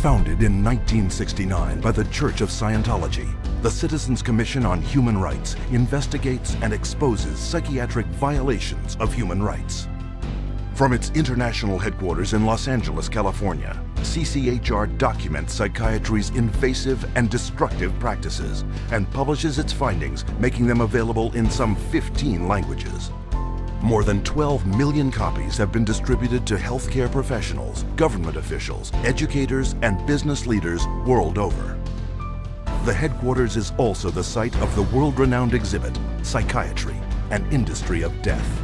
Founded in 1969 by the Church of Scientology, the Citizens Commission on Human Rights investigates and exposes psychiatric violations of human rights. From its international headquarters in Los Angeles, California, CCHR documents psychiatry's invasive and destructive practices and publishes its findings, making them available in some 15 languages. More than 12 million copies have been distributed to healthcare professionals, government officials, educators, and business leaders world over. The headquarters is also the site of the world-renowned exhibit, Psychiatry, an Industry of Death.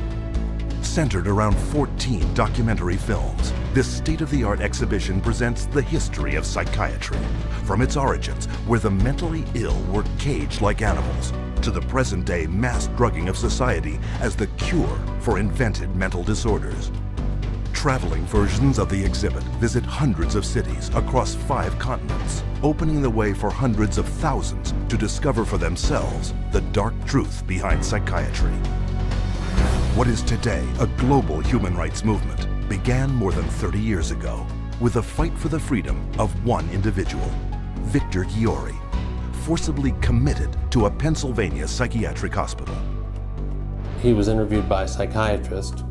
Centered around 14 documentary films, this state-of-the-art exhibition presents the history of psychiatry, from its origins, where the mentally ill were caged like animals, to the present-day mass drugging of society as the cure for invented mental disorders. Traveling versions of the exhibit visit hundreds of cities across 5 continents, opening the way for hundreds of thousands to discover for themselves the dark truth behind psychiatry. What is today a global human rights movement began more than 30 years ago with a fight for the freedom of one individual, Victor Ghiori, forcibly committed to a Pennsylvania psychiatric hospital. He was interviewed by a psychiatrist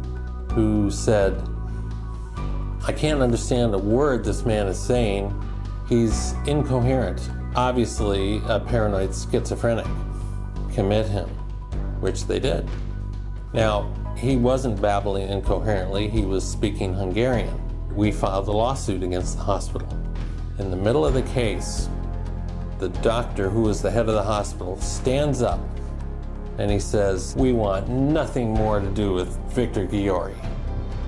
who said, "I can't understand a word this man is saying. He's incoherent, obviously a paranoid schizophrenic. Commit him," which they did. Now, he wasn't babbling incoherently, he was speaking Hungarian. We filed a lawsuit against the hospital. In the middle of the case, the doctor, who was the head of the hospital, stands up and he says, "We want nothing more to do with Victor Ghiori."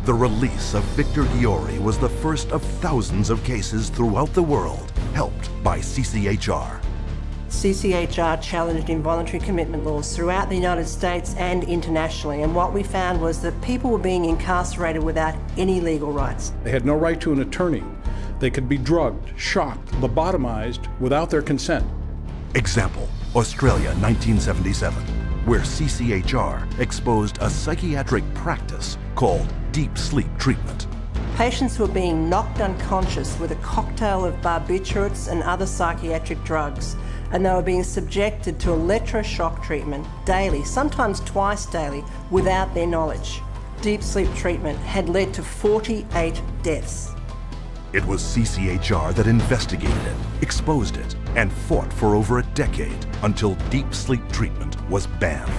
The release of Victor Ghiori was the first of thousands of cases throughout the world, helped by CCHR. CCHR challenged involuntary commitment laws throughout the United States and internationally, and what we found was that people were being incarcerated without any legal rights. They had no right to an attorney. They could be drugged, shocked, lobotomized without their consent. Example, Australia, 1977, where CCHR exposed a psychiatric practice called deep sleep treatment. Patients were being knocked unconscious with a cocktail of barbiturates and other psychiatric drugs, and they were being subjected to electroshock treatment daily, sometimes twice daily, without their knowledge. Deep sleep treatment had led to 48 deaths. It was CCHR that investigated it, exposed it, and fought for over a decade until deep sleep treatment was banned.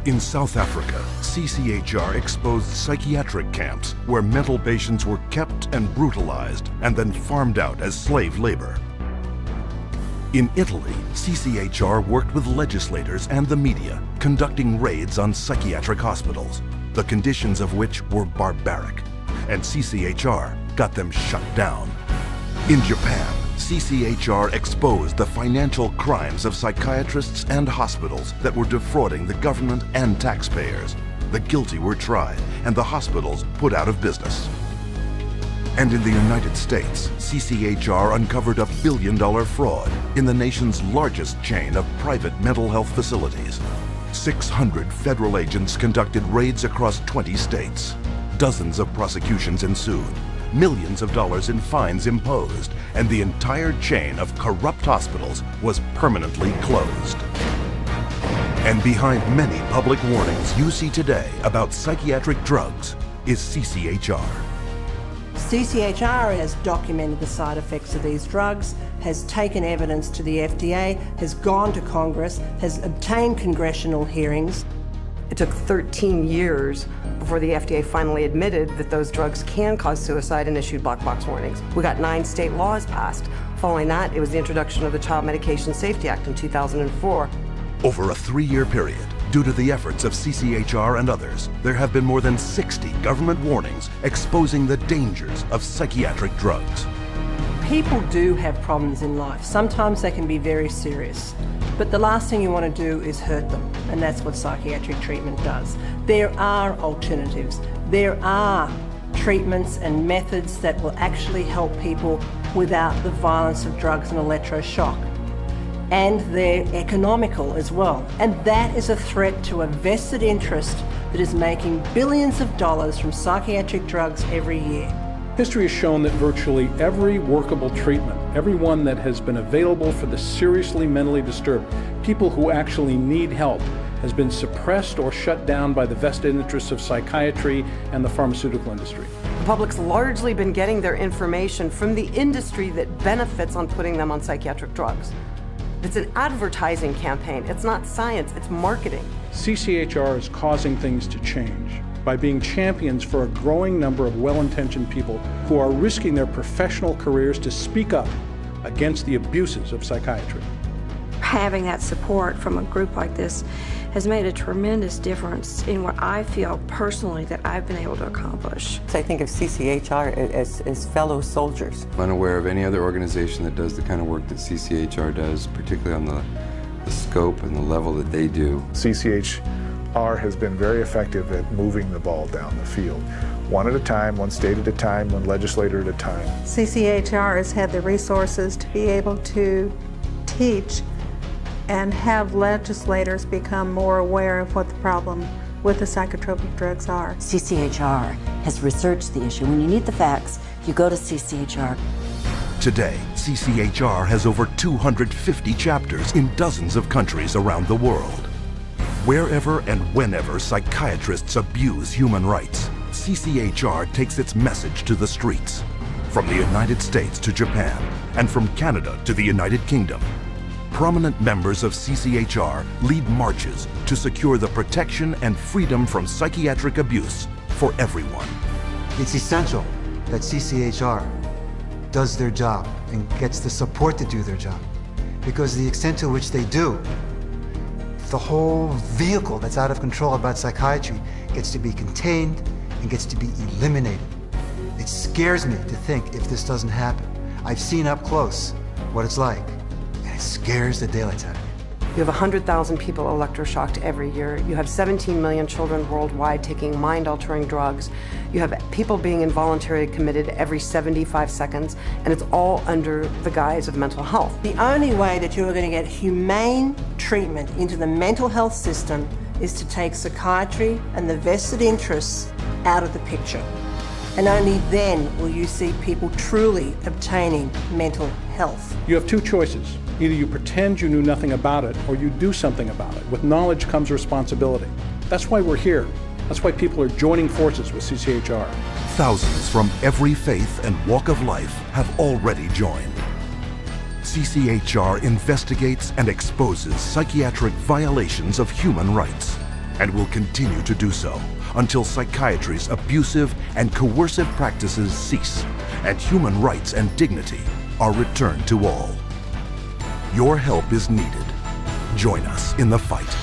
In South Africa, CCHR exposed psychiatric camps where mental patients were kept and brutalized and then farmed out as slave labor. In Italy, CCHR worked with legislators and the media, conducting raids on psychiatric hospitals, the conditions of which were barbaric, and CCHR got them shut down. In Japan, CCHR exposed the financial crimes of psychiatrists and hospitals that were defrauding the government and taxpayers. The guilty were tried and the hospitals put out of business. And in the United States, CCHR uncovered a billion-dollar fraud in the nation's largest chain of private mental health facilities. 600 federal agents conducted raids across 20 states. Dozens of prosecutions ensued. Millions of dollars in fines imposed, and the entire chain of corrupt hospitals was permanently closed. And behind many public warnings you see today about psychiatric drugs is CCHR. CCHR has documented the side effects of these drugs, has taken evidence to the FDA, has gone to Congress, has obtained congressional hearings. It took 13 years before the FDA finally admitted that those drugs can cause suicide and issued black box warnings. We got 9 state laws passed. Following that, it was the introduction of the Child Medication Safety Act in 2004. Over a 3-year period, due to the efforts of CCHR and others, there have been more than 60 government warnings exposing the dangers of psychiatric drugs. People do have problems in life. Sometimes they can be very serious. But the last thing you want to do is hurt them, and that's what psychiatric treatment does. There are alternatives. There are treatments and methods that will actually help people without the violence of drugs and electroshock. And they're economical as well. And that is a threat to a vested interest that is making billions of dollars from psychiatric drugs every year. History has shown that virtually every workable treatment, every one that has been available for the seriously mentally disturbed, people who actually need help, has been suppressed or shut down by the vested interests of psychiatry and the pharmaceutical industry. The public's largely been getting their information from the industry that benefits on putting them on psychiatric drugs. It's an advertising campaign. It's not science, it's marketing. CCHR is causing things to change by being champions for a growing number of well-intentioned people who are risking their professional careers to speak up against the abuses of psychiatry. Having that support from a group like this has made a tremendous difference in what I feel personally that I've been able to accomplish. I think of CCHR as fellow soldiers. I'm unaware of any other organization that does the kind of work that CCHR does, particularly on the scope and the level that they do. CCHR has been very effective at moving the ball down the field. One at a time, one state at a time, one legislator at a time. CCHR has had the resources to be able to teach and have legislators become more aware of what the problem with the psychotropic drugs are. CCHR has researched the issue. When you need the facts, you go to CCHR. Today, CCHR has over 250 chapters in dozens of countries around the world. Wherever and whenever psychiatrists abuse human rights, CCHR takes its message to the streets. From the United States to Japan, and from Canada to the United Kingdom, prominent members of CCHR lead marches to secure the protection and freedom from psychiatric abuse for everyone. It's essential that CCHR does their job and gets the support to do their job, because the extent to which they do, the whole vehicle that's out of control about psychiatry gets to be contained and gets to be eliminated. It scares me to think if this doesn't happen. I've seen up close what it's like. It scares the daylights out of me. You have 100,000 people electroshocked every year. You have 17 million children worldwide taking mind-altering drugs. You have people being involuntarily committed every 75 seconds, and it's all under the guise of mental health. The only way that you are going to get humane treatment into the mental health system is to take psychiatry and the vested interests out of the picture. And only then will you see people truly obtaining mental health. You have two choices. Either you pretend you knew nothing about it, or you do something about it. With knowledge comes responsibility. That's why we're here. That's why people are joining forces with CCHR. Thousands from every faith and walk of life have already joined. CCHR investigates and exposes psychiatric violations of human rights, and will continue to do so until psychiatry's abusive and coercive practices cease and human rights and dignity are returned to all. Your help is needed. Join us in the fight.